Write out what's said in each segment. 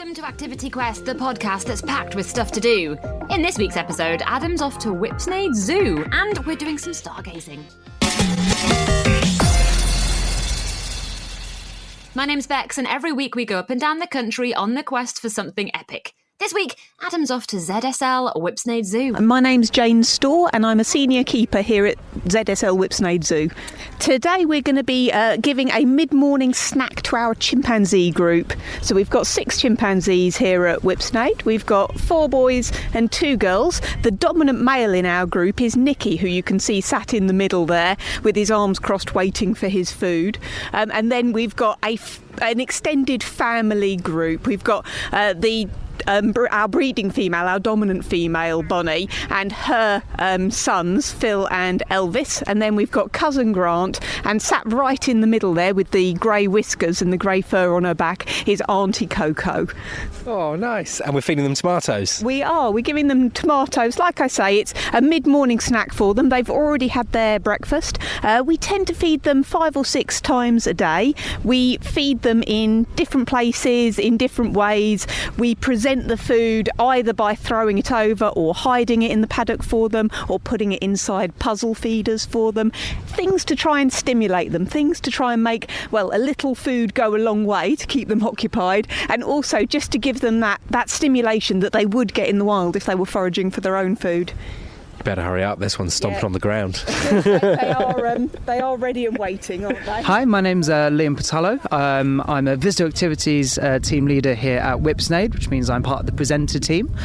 Welcome to Activity Quest, the podcast that's packed with stuff to do. In this week's episode, Adam's off to Whipsnade Zoo, and we're doing some stargazing. My name's Bex, and every week we go up and down the country on the quest for something epic. This week, Adam's off to ZSL Whipsnade Zoo. My name's Jane Storr and I'm a senior keeper here at ZSL Whipsnade Zoo. Today we're going to be giving a mid-morning snack to our chimpanzee group. So we've got 6 chimpanzees here at Whipsnade. We've got 4 boys and 2 girls. The dominant male in our group is Nicky, who you can see sat in the middle there with his arms crossed waiting for his food. And then we've got an extended family group. We've got our breeding female, our dominant female, Bonnie, and her sons, Phil and Elvis. And then we've got cousin Grant, and sat right in the middle there with the grey whiskers and the grey fur on her back is Auntie Coco. Oh, nice. And we're feeding them tomatoes. We are. We're giving them tomatoes. Like I say, it's a mid-morning snack for them. They've already had their breakfast. We tend to feed them 5 or 6 times a day. We feed them in different places, in different ways. We present the food either by throwing it over or hiding it in the paddock for them, or putting it inside puzzle feeders for them. Things to try and stimulate them, things to try and make, well, a little food go a long way to keep them occupied, and also just to give them that stimulation that they would get in the wild if they were foraging for their own food. Better hurry up, this one's stomping on the ground. They are ready and waiting, aren't they? Hi, my name's Liam Patallo. I'm a visitor activities team leader here at Whipsnade, which means I'm part of the presenter team.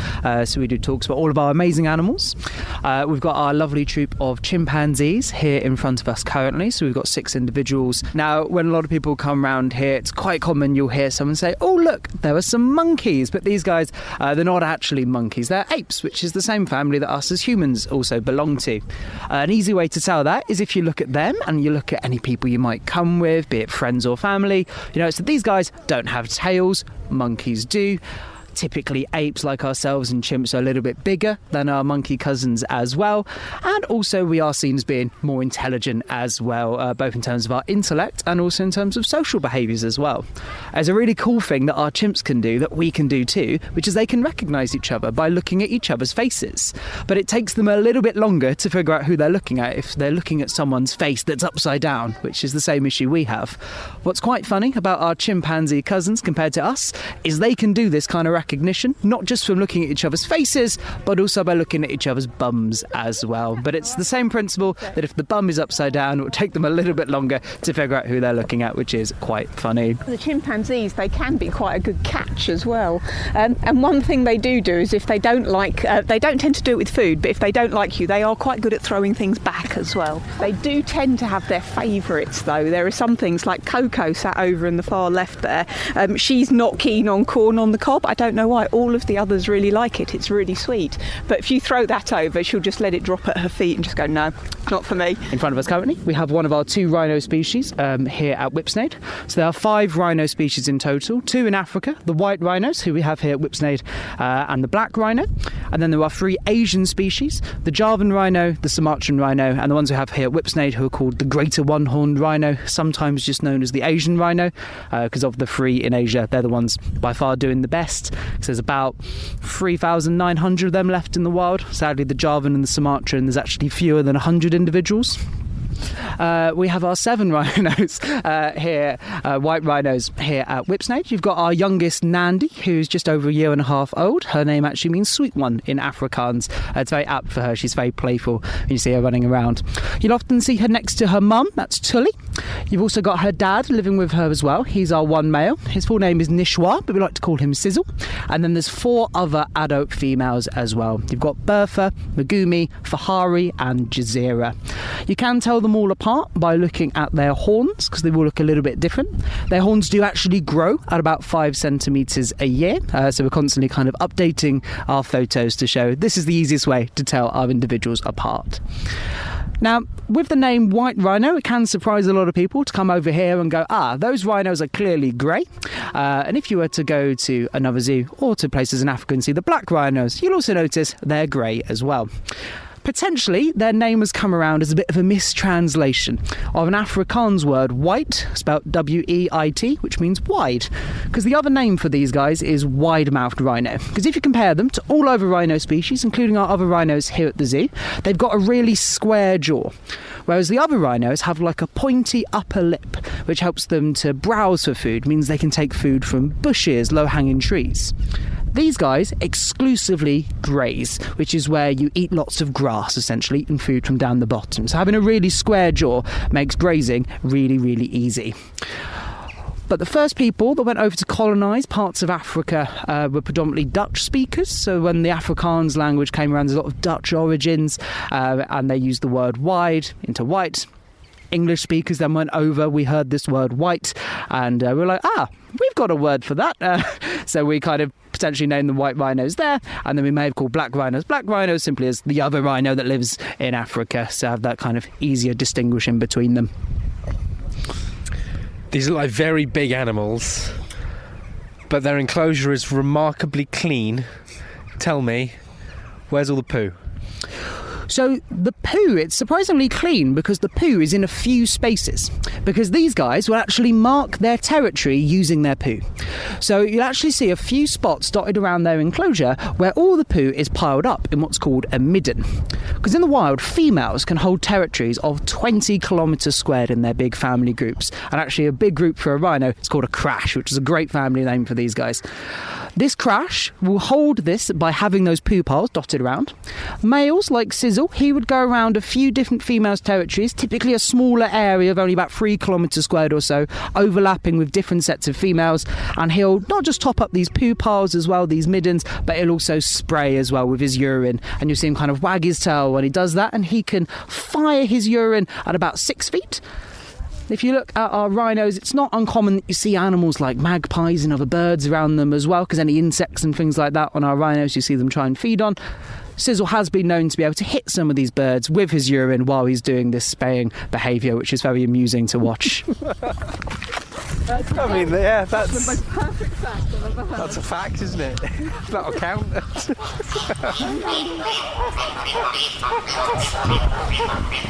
So we do talks about all of our amazing animals. We've got our lovely troop of chimpanzees here in front of us currently. So we've got 6 individuals. Now, when a lot of people come around here, it's quite common you'll hear someone say, oh, look, there are some monkeys. But these guys, they're not actually monkeys. They're apes, which is the same family that us as humans also belong to. An easy way to tell that is if you look at them and you look at any people you might come with, be it friends or family. You know, so these guys don't have tails, monkeys do. Typically apes like ourselves and chimps are a little bit bigger than our monkey cousins as well, and also we are seen as being more intelligent as well, both in terms of our intellect and also in terms of social behaviours as well. There's a really cool thing that our chimps can do that we can do too, which is they can recognise each other by looking at each other's faces, but it takes them a little bit longer to figure out who they're looking at if they're looking at someone's face that's upside down, which is the same issue we have. What's quite funny about our chimpanzee cousins compared to us is they can do this kind of recognition, not just from looking at each other's faces, but also by looking at each other's bums as well. But it's the same principle that if the bum is upside down, it will take them a little bit longer to figure out who they're looking at, which is quite funny. The chimpanzees, they can be quite a good catch as well. And one thing they do is if they don't like, they don't tend to do it with food, but if they don't like you, they are quite good at throwing things back as well. They do tend to have their favourites though. There are some things like Coco sat over in the far left there. She's not keen on corn on the cob. I don't know why. All of the others really like it. It's really sweet. But if you throw that over, she'll just let it drop at her feet and just go, no, not for me. In front of us currently, we have one of our 2 rhino species here at Whipsnade. So there are 5 rhino species in total, 2 in Africa, the white rhinos, who we have here at Whipsnade, and the black rhino. And then there are 3 Asian species, the Javan rhino, the Sumatran rhino, and the ones we have here at Whipsnade who are called the greater one-horned rhino, sometimes just known as the Asian rhino, because of the 3 in Asia. They're the ones by far doing the best. So there's about 3,900 of them left in the wild. Sadly, the Javan and the Sumatran, there's actually fewer than 100 individuals. We have our 7 rhinos here, white rhinos here at Whipsnade. You've got our youngest Nandi, who's just over 1.5 years old. Her name actually means sweet one in Afrikaans. It's very apt for her. She's very playful when you see her running around. You'll often see her next to her mum, that's Tully. You've also got her dad living with her as well. He's our one male. His full name is Nishwa, but we like to call him Sizzle. And then there's 4 other adult females as well. You've got Bertha, Megumi, Fahari and Jazeera. You can tell them all apart by looking at their horns, because they will look a little bit different. Their horns do actually grow at about 5 centimetres a year, so we're constantly kind of updating our photos to show this is the easiest way to tell our individuals apart. Now, with the name white rhino, it can surprise a lot of people to come over here and go, those rhinos are clearly grey. And if you were to go to another zoo or to places in Africa and see the black rhinos, you'll also notice they're grey as well. Potentially, their name has come around as a bit of a mistranslation of an Afrikaans word, white, spelled W-E-I-T, which means wide. Because the other name for these guys is wide-mouthed rhino. Because if you compare them to all other rhino species, including our other rhinos here at the zoo, they've got a really square jaw. Whereas the other rhinos have like a pointy upper lip, which helps them to browse for food, means they can take food from bushes, low-hanging trees. These guys exclusively graze, which is where you eat lots of grass, essentially, eating food from down the bottom. So having a really square jaw makes grazing really, really easy. But the first people that went over to colonise parts of Africa were predominantly Dutch speakers. So when the Afrikaans language came around, there's a lot of Dutch origins, and they used the word wide into white. English speakers then went over, we heard this word white, and we were like, we've got a word for that. So we kind of potentially named the white rhinos there, and then we may have called black rhinos simply as the other rhino that lives in Africa, so have that kind of easier distinguishing between them. These look like very big animals, but their enclosure is remarkably clean. Tell me, where's all the poo? So the poo, it's surprisingly clean because the poo is in a few spaces, because these guys will actually mark their territory using their poo. So you'll actually see a few spots dotted around their enclosure where all the poo is piled up in what's called a midden. Because in the wild, females can hold territories of 20 kilometres squared in their big family groups. And actually a big group for a rhino is called a crash, which is a great family name for these guys. This crash will hold this by having those poo piles dotted around. Males like Sizzle, he would go around a few different females' territories, typically a smaller area of only about 3 kilometres squared or so, overlapping with different sets of females, and he'll not just top up these poo piles as well, these middens, but he'll also spray as well with his urine, and you'll see him kind of wag his tail when he does that, and he can fire his urine at about 6 feet. If you look at our rhinos, it's not uncommon that you see animals like magpies and other birds around them as well, because any insects and things like that on our rhinos you see them try and feed on. Sizzle has been known to be able to hit some of these birds with his urine while he's doing this spaying behaviour, which is very amusing to watch. That's the most perfect fact I've ever heard. That's a fact, isn't it? That'll count.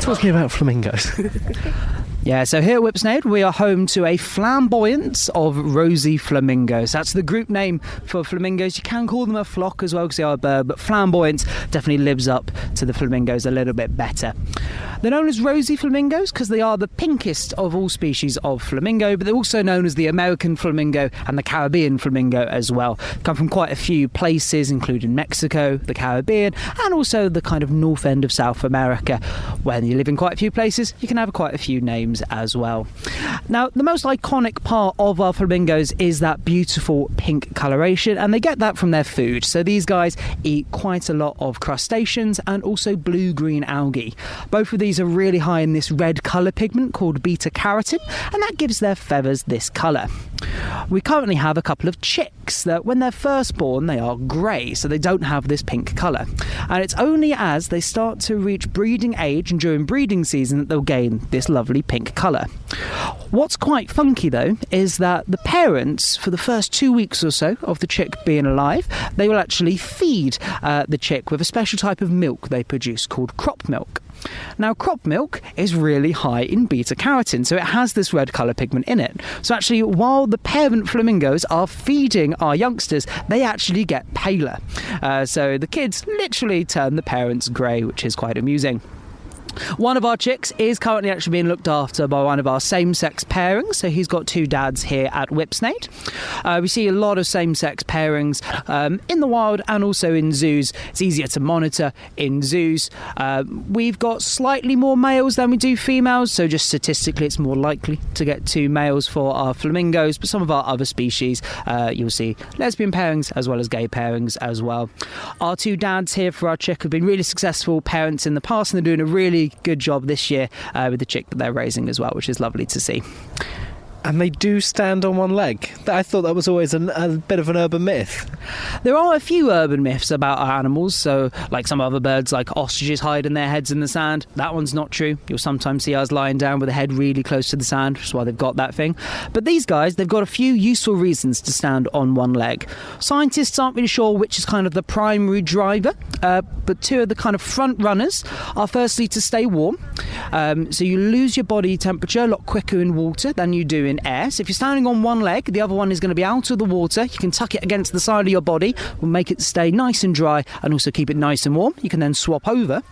Talk to me about flamingos. Yeah, so here at Whipsnade, we are home to a flamboyance of rosy flamingos. That's the group name for flamingos. You can call them a flock as well because they are a bird, but flamboyance definitely lives up to the flamingos a little bit better. They're known as rosy flamingos because they are the pinkest of all species of flamingo, but they're also known as the American flamingo and the Caribbean flamingo as well. Come from quite a few places, including Mexico, the Caribbean, and also the kind of north end of South America. When you live in quite a few places, you can have quite a few names as well. Now, the most iconic part of our flamingos is that beautiful pink coloration, and they get that from their food. So these guys eat quite a lot of crustaceans and also blue-green algae. Both of these are really high in this red colour pigment called beta-carotene, and that gives their feathers this colour. We currently have a couple of chicks that when they're first born they are grey, so they don't have this pink colour, and it's only as they start to reach breeding age and during breeding season that they'll gain this lovely pink colour. What's quite funky though is that the parents, for the first 2 weeks or so of the chick being alive, they will actually feed the chick with a special type of milk they produce called crop milk. Now, crop milk is really high in beta-carotene, so it has this red colour pigment in it. So actually, while the parent flamingos are feeding our youngsters, they actually get paler. So the kids literally turn the parents grey, which is quite amusing. One of our chicks is currently actually being looked after by one of our same-sex pairings, so he's got 2 dads here at Whipsnade. We see a lot of same-sex pairings in the wild and also in zoos. It's easier to monitor in zoos. We've got slightly more males than we do females, so just statistically it's more likely to get 2 males for our flamingos, but some of our other species you'll see lesbian pairings as well as gay pairings as well. Our 2 dads here for our chick have been really successful parents in the past, and they're doing a really good job this year with the chick that they're raising as well, which is lovely to see. And they do stand on one leg. I thought that was always a bit of an urban myth. There are a few urban myths about our animals, so like some other birds like ostriches hiding their heads in the sand. That one's not true. You'll sometimes see ours lying down with the head really close to the sand, which is why they've got that thing. But these guys, they've got a few useful reasons to stand on one leg. Scientists aren't really sure which is kind of the primary driver, but two of the kind of front runners are firstly to stay warm. So you lose your body temperature a lot quicker in water than you do in air. So if you're standing on one leg, the other one is going to be out of the water. You can tuck it against the side of your body, will make it stay nice and dry and also keep it nice and warm. You can then swap over.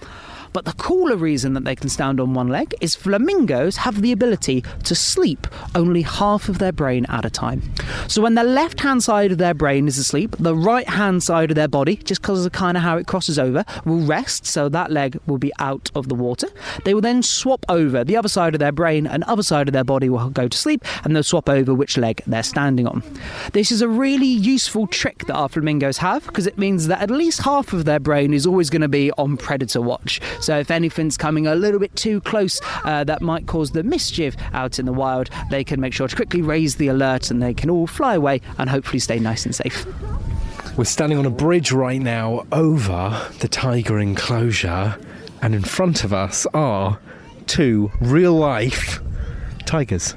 But the cooler reason that they can stand on one leg is flamingos have the ability to sleep only half of their brain at a time. So when the left-hand side of their brain is asleep, the right-hand side of their body, just because of kind of how it crosses over, will rest, so that leg will be out of the water. They will then swap over. The other side of their brain and other side of their body will go to sleep, and they'll swap over which leg they're standing on. This is a really useful trick that our flamingos have, because it means that at least half of their brain is always going to be on predator watch. So if anything's coming a little bit too close that might cause the mischief out in the wild, they can make sure to quickly raise the alert and they can all fly away and hopefully stay nice and safe. We're standing on a bridge right now over the tiger enclosure, and in front of us are two real-life tigers.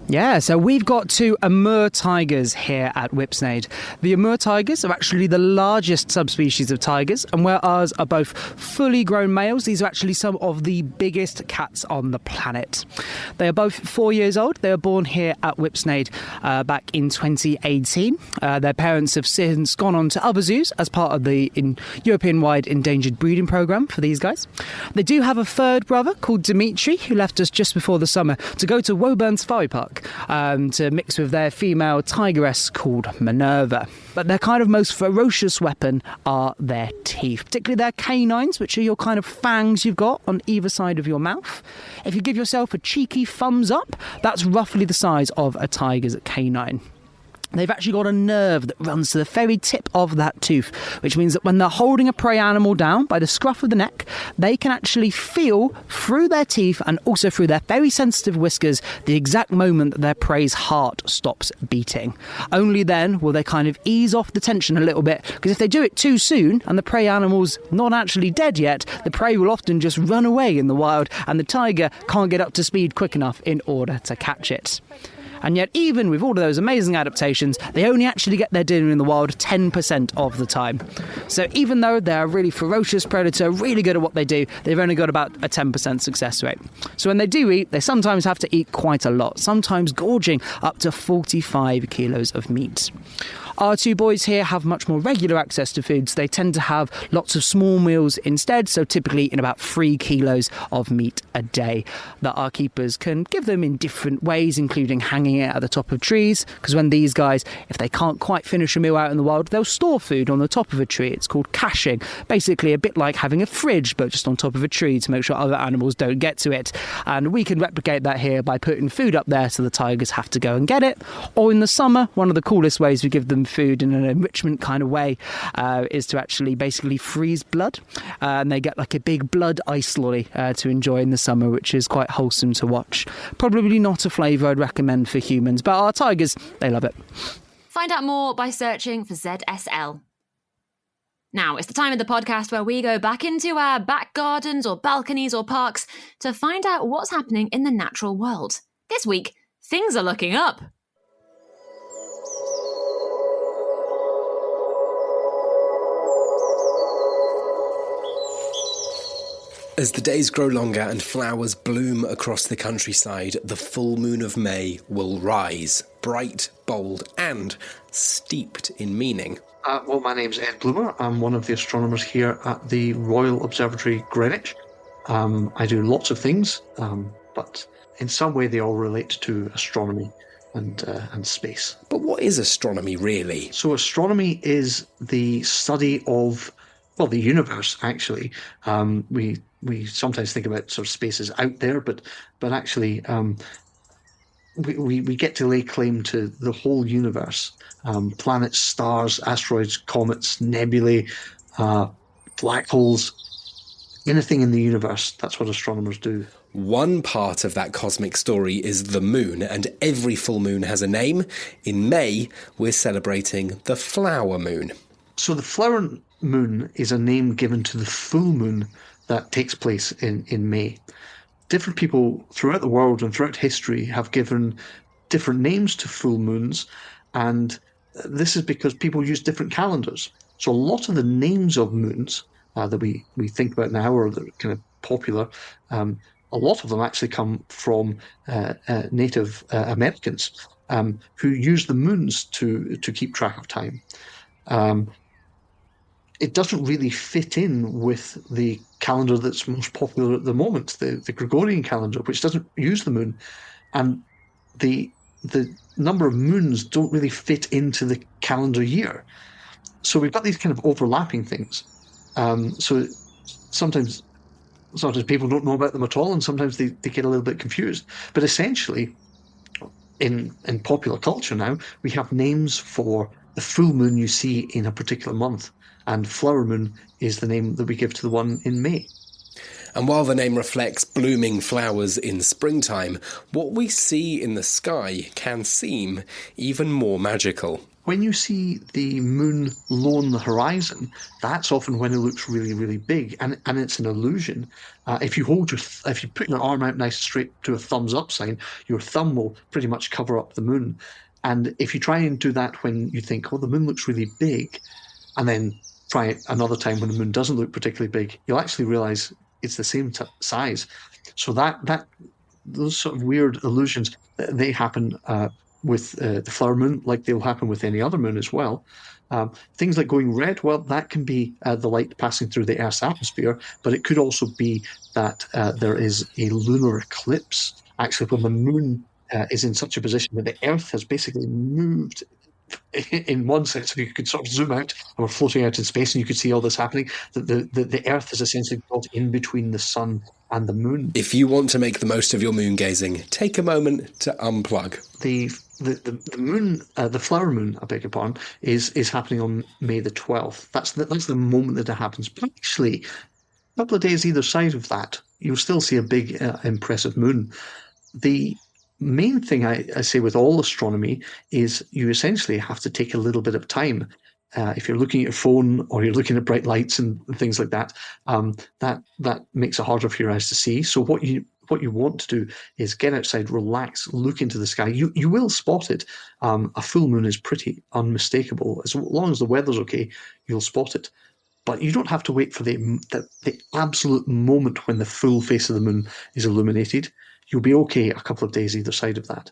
Yeah, so we've got two Amur tigers here at Whipsnade. The Amur tigers are actually the largest subspecies of tigers, and where ours are both fully grown males, these are actually some of the biggest cats on the planet. They are both 4 years old. They were born here at Whipsnade back in 2018. Their parents have since gone on to other zoos as part of the European-wide endangered breeding programme for these guys. They do have a third brother called Dimitri, who left us just before the summer to go to Woburn Safari Park. To mix with their female tigress called Minerva. But their kind of most ferocious weapon are their teeth, particularly their canines, which are your kind of fangs you've got on either side of your mouth. If you give yourself a cheeky thumbs up, that's roughly the size of a tiger's canine. They've actually got a nerve that runs to the very tip of that tooth, which means that when they're holding a prey animal down by the scruff of the neck, they can actually feel through their teeth and also through their very sensitive whiskers the exact moment that their prey's heart stops beating. Only then will they kind of ease off the tension a little bit, because if they do it too soon and the prey animal's not actually dead yet, the prey will often just run away in the wild and the tiger can't get up to speed quick enough in order to catch it. And yet, even with all of those amazing adaptations, they only actually get their dinner in the wild 10% of the time. So even though they're a really ferocious predator, really good at what they do, they've only got about a 10% success rate. So when they do eat, they sometimes have to eat quite a lot, sometimes gorging up to 45 kilos of meat. Our two boys here have much more regular access to food, so they tend to have lots of small meals instead, so typically in about 3 kilos of meat a day that our keepers can give them in different ways, including hanging it at the top of trees, because when these guys, if they can't quite finish a meal out in the wild, they'll store food on the top of a tree. It's called caching, basically a bit like having a fridge, but just on top of a tree to make sure other animals don't get to it. And we can replicate that here by putting food up there so the tigers have to go and get it. Or in the summer, one of the coolest ways we give them food in an enrichment kind of way is to actually basically freeze blood, and they get like a big blood ice lolly to enjoy in the summer, which is quite wholesome to watch. Probably not a flavour I'd recommend for humans, but our tigers, they love it. Find out more by searching for ZSL. Now, it's the time of the podcast where we go back into our back gardens or balconies or parks to find out what's happening in the natural world. This week, things are looking up. As the days grow longer and flowers bloom across the countryside, the full moon of May will rise, bright, bold, and steeped in meaning. Well, my name's Ed Bloomer. I'm one of the astronomers here at the Royal Observatory, Greenwich. I do lots of things, but in some way they all relate to astronomy and space. But what is astronomy, really? So astronomy is the study of, well, the universe, actually. We sometimes think about sort of spaces out there, but actually we get to lay claim to the whole universe. Planets, stars, asteroids, comets, nebulae, black holes, anything in the universe. That's what astronomers do. One part of that cosmic story is the moon, and every full moon has a name. In May, we're celebrating the flower moon. So the flower moon is a name given to the full moon that takes place in May. Different people throughout the world and throughout history have given different names to full moons, and this is because people use different calendars. So a lot of the names of moons that we think about now, or that are kind of popular, a lot of them actually come from Native Americans who use the moons to keep track of time. It doesn't really fit in with the calendar that's most popular at the moment, the Gregorian calendar, which doesn't use the moon, and the number of moons don't really fit into the calendar year. So we've got these kind of overlapping things. So sometimes people don't know about them at all, and sometimes they get a little bit confused. But essentially, in popular culture now, we have names for the full moon you see in a particular month, and flower moon is the name that we give to the one in May. And while the name reflects blooming flowers in springtime, what we see in the sky can seem even more magical. When you see the moon low on the horizon, that's often when it looks really, really big, and it's an illusion. If you put your arm out nice straight to a thumbs up sign, your thumb will pretty much cover up the moon. And if you try and do that when you think, oh, the moon looks really big, and then try it another time when the moon doesn't look particularly big, you'll actually realize it's the same size. So those sort of weird illusions, they happen with the flower moon, like they'll happen with any other moon as well. Things like going red, well, that can be the light passing through the Earth's atmosphere, but it could also be that there is a lunar eclipse. Actually, when the moon is in such a position that the Earth has basically moved in one sense, if you could sort of zoom out, and we're floating out in space and you could see all this happening, the Earth is essentially got in between the sun and the moon. If you want to make the most of your moon gazing, take a moment to unplug. The moon, the flower moon, I beg your pardon, is happening on May the 12th. That's the moment that it happens. But actually, a couple of days either side of that, you'll still see a big, impressive moon. The main thing I say with all astronomy is you essentially have to take a little bit of time. If you're looking at your phone or you're looking at bright lights and things like that, that makes it harder for your eyes to see. So what you want to do is get outside, relax, look into the sky. You will spot it. A full moon is pretty unmistakable. As long as the weather's okay, you'll spot it. But you don't have to wait for the absolute moment when the full face of the moon is illuminated. You'll be okay a couple of days either side of that.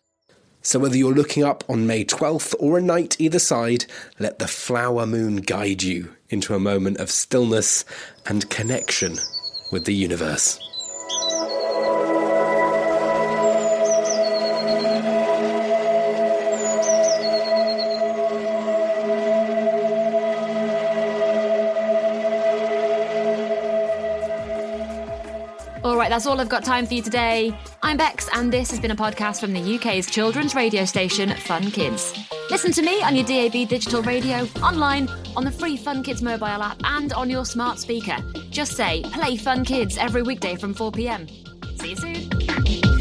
So whether you're looking up on May 12th or a night either side, let the flower moon guide you into a moment of stillness and connection with the universe. All right, that's all I've got time for you today. I'm Bex, and this has been a podcast from the UK's children's radio station, Fun Kids. Listen to me on your DAB digital radio, online, on the free Fun Kids mobile app, and on your smart speaker. Just say, play Fun Kids every weekday from 4 p.m. See you soon.